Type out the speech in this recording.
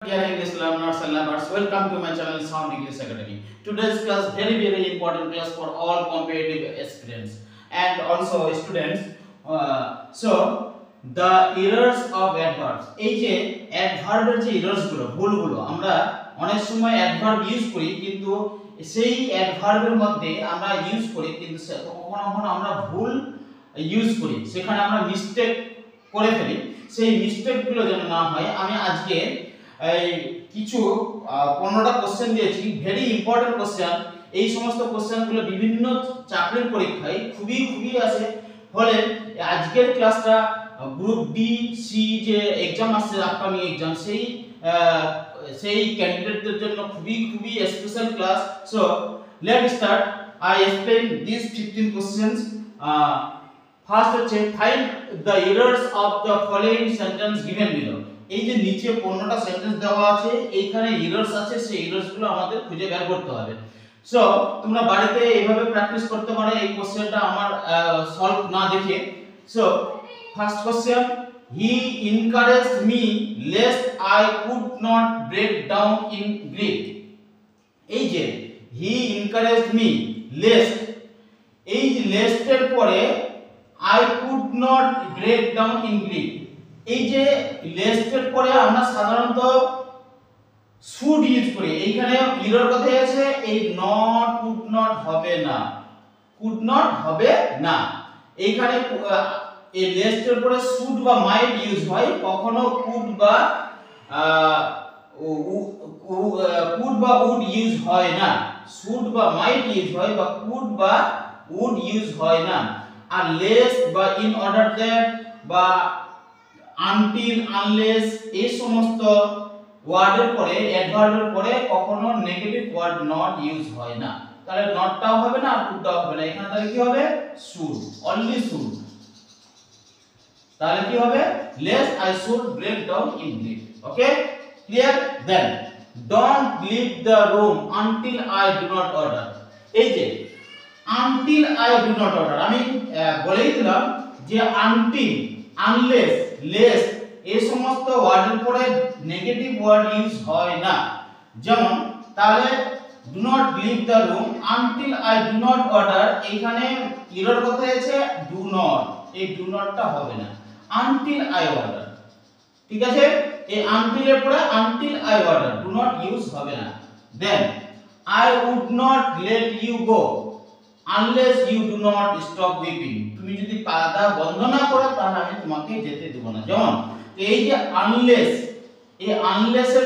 Dear English learners and lovers, welcome to my channel Sound English Academy. Today's class very important class for all competitive aspirants and also students. The errors of adverbs. এই যে অ্যাডভার্বের যে errors গুলো ভুলগুলো আমরা অনেক সময় adverb use করি কিন্তু সেই অ্যাডভার্বের মধ্যে আমরা ইউজ করি কিন্তু কখনো কখনো আমরা ভুল ইউজ করি সেখানে আমরা মিস্টেক করে ফেলি সেই মিস্টেকগুলো যেন না হয় আমি আজকে কিছু 15টা কোশ্চেন দিয়েছি ভেরি ইম্পর্টেন্ট কোশ্চেন এই সমস্ত কোশ্চেনগুলো বিভিন্ন চাকরির পরীক্ষায় খুবই আসে ফলে আজকের ক্লাসটা গ্রুপ ডি সি যে एग्जाम আসছে আপকামিং एग्जाम সেই ক্যান্ডিডেটদের জন্য খুবই special class so let's start I explain this 15 questions first হচ্ছে find the errors of the following sentence given below এই যে নিচে 15টা সেন্টেন্স দেওয়া আছে এইখানে এরর্স আছে সেই এরর্সগুলো আমাদের খুঁজে বের করতে হবে সো তোমরা বাড়িতে এইভাবে প্র্যাকটিস করতে পারো এই কোশ্চেনটা আমার সলভ না দেখে so first question he encouraged me lest I could not break down in Greek এই যে হি এনকারেজড মি লেস্ট এই যে লেস্ট এর পরে I could not break down in Greek এই যে লেস্ট এর পরে আমরা সাধারণত শুড ইউজ করি এইখানে এরর কথাই আছে এই নট কুড নট হবে না এইখানে এই লেস্ট এর পরে শুড বা মাইট ইউজ হয় কখনো কুড বা উড ইউজ হয় না শুড বা মাইট ইউজ হয় বা কুড বা উড ইউজ হয় না আর লেস বা ইন অর্ডার দ্যাট বা আনটিল আনলেস এই সমস্ত ওয়ার্ডের পরে অ্যাডভার্বের পরে কখনো নেগেটিভ ওয়ার্ড নট ইউজ হয় না তাহলে নটটাও হবে না আর কুডটাও হবে না এখানে তাহলে কি হবে শুড অনলি শুড তাহলে কি হবে less I should break down in Greek okay clear then don't leave the room until I do not order এই যে until I do not order আমি বলেই দিলাম যে আনটিল আনলেস লেস এই সমস্ত ওয়ার্ডের পরে নেগেটিভ ওয়ার্ড ইউজ হয় না যেমন তাহলে do not leave the room until I do not order এখানে এরর কথাই আছে ডু নট এই ডু নটটা হবে না আনটিল আই অর্ডার ঠিক আছে এই আনটিল এর পরে until I order do not use হবে না then I would not let you go unless you do not stop weeping তুমি যদি কাঁদা বন্ধ না করো তাহলে আমি তোমাকে যেতে দেব না যেমন এই যে আনলেস এই আনলেস এর